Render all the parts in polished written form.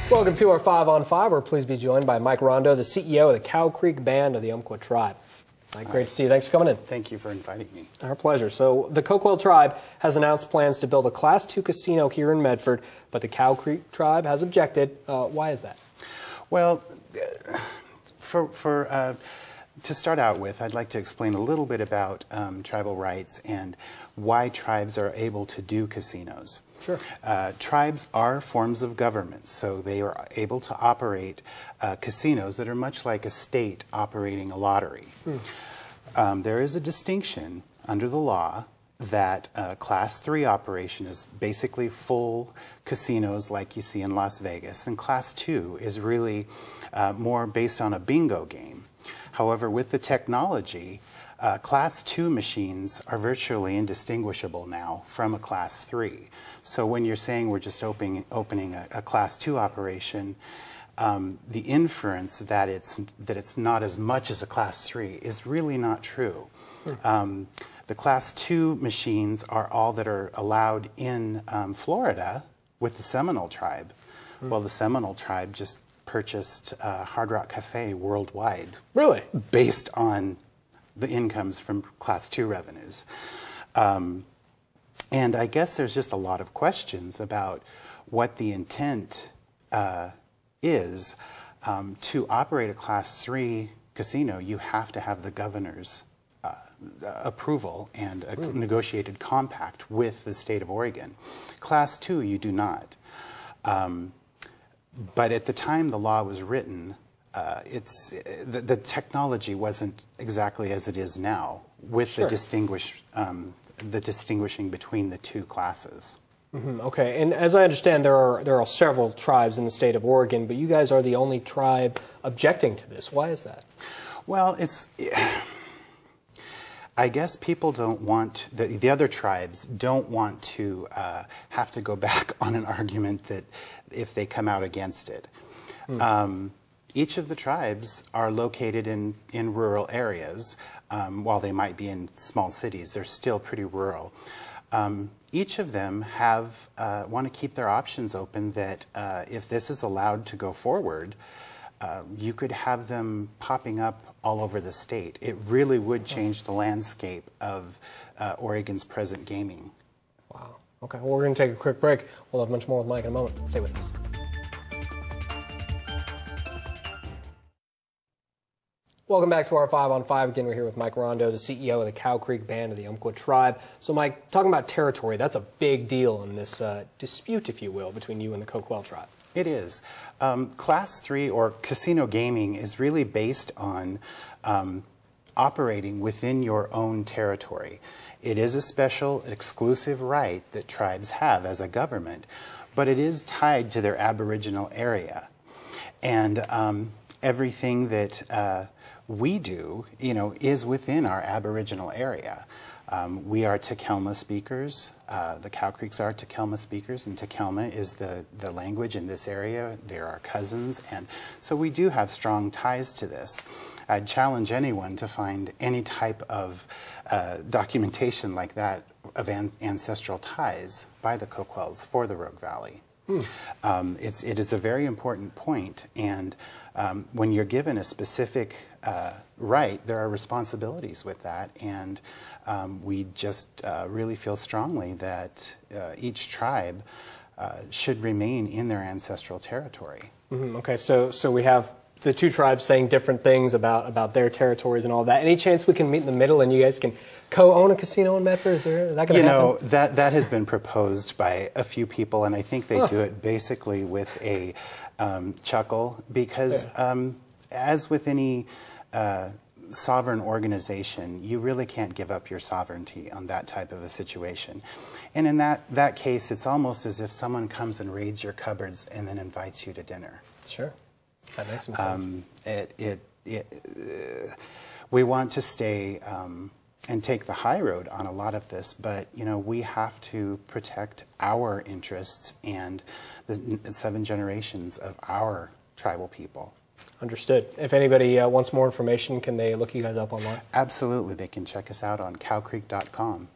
Welcome to our 5 on 5. We're pleased to be joined by Mike Rondeau, the CEO of the Cow Creek Band of the Umpqua tribe. Mike, great to see you. Thanks for coming in. Thank you for inviting me. Our pleasure. So the Coquille tribe has announced plans to build a Class II casino here in Medford, but the Cow Creek tribe has objected. Why is that? Well, to start out with, I'd like to explain a little bit about tribal rights and why tribes are able to do casinos. Sure. Tribes are forms of government, so they are able to operate casinos that are much like a state operating a lottery. There is a distinction under the law that Class III operation is basically full casinos like you see in Las Vegas, and Class II is really more based on a bingo game. However, with the technology, Class II machines are virtually indistinguishable now from a Class III. So when you're saying we're just opening a Class II operation, the inference that it's not as much as a Class III is really not true. The Class II machines are all that are allowed in Florida with the Seminole tribe. Well, the Seminole tribe just purchased Hard Rock Cafe worldwide. Really? Based on the incomes from Class II revenues. And I guess there's just a lot of questions about what the intent is. To operate a Class III casino, you have to have the governor's approval and a negotiated compact with the state of Oregon. Class II, you do not. But at the time the law was written, the technology wasn't exactly as it is now, with Sure. the distinguishing between the two classes. Okay, and as I understand, there are several tribes in the state of Oregon, but you guys are the only tribe objecting to this. Why is that? Well, I guess people don't want, the other tribes don't want to have to go back on an argument that if they come out against it. Each of the tribes are located in rural areas. While they might be in small cities, they're still pretty rural. Each of them want to keep their options open that if this is allowed to go forward, you could have them popping up all over the state. It really would change the landscape of Oregon's present gaming. Wow. Okay, well, we're going to take a quick break. We'll have much more with Mike in a moment. Stay with us. Welcome back to our 5 on 5. Again, we're here with Mike Rondeau, the CEO of the Cow Creek Band of the Umpqua tribe. So, Mike, talking about territory, that's a big deal in this dispute, if you will, between you and the Coquille tribe. It is. Class III, or casino gaming, is really based on operating within your own territory. It is a special, exclusive right that tribes have as a government, but it is tied to their Aboriginal area. And everything that we do, is within our Aboriginal area. We are Takelma speakers. The Cow Creeks are Takelma speakers, and Takelma is the language in this area. They're our cousins, and so we do have strong ties to this. I'd challenge anyone to find any type of documentation like that of ancestral ties by the Coquilles for the Rogue Valley. It is a very important point, and when you're given a specific right, there are responsibilities with that, and we just really feel strongly that each tribe should remain in their ancestral territory. Okay, so we have the two tribes saying different things about their territories and all that. Any chance we can meet in the middle and you guys can co-own a casino in Medford? Is that going to happen? That has been proposed by a few people, and I think they do it basically with a chuckle, because as with any sovereign organization, you really can't give up your sovereignty on that type of a situation. And in that case, it's almost as if someone comes and raids your cupboards and then invites you to dinner. Sure. That makes some sense. We want to stay and take the high road on a lot of this, but we have to protect our interests and the 7 generations of our tribal people. Understood. If anybody wants more information, can they look you guys up online? Absolutely. They can check us out on cowcreek.com.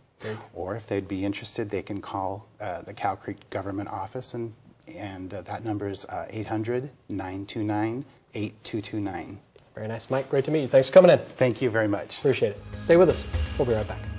Or if they'd be interested, they can call the Cow Creek government office and and that number is 800-929-8229. Very nice, Mike. Great to meet you. Thanks for coming in. Thank you very much. Appreciate it. Stay with us. We'll be right back.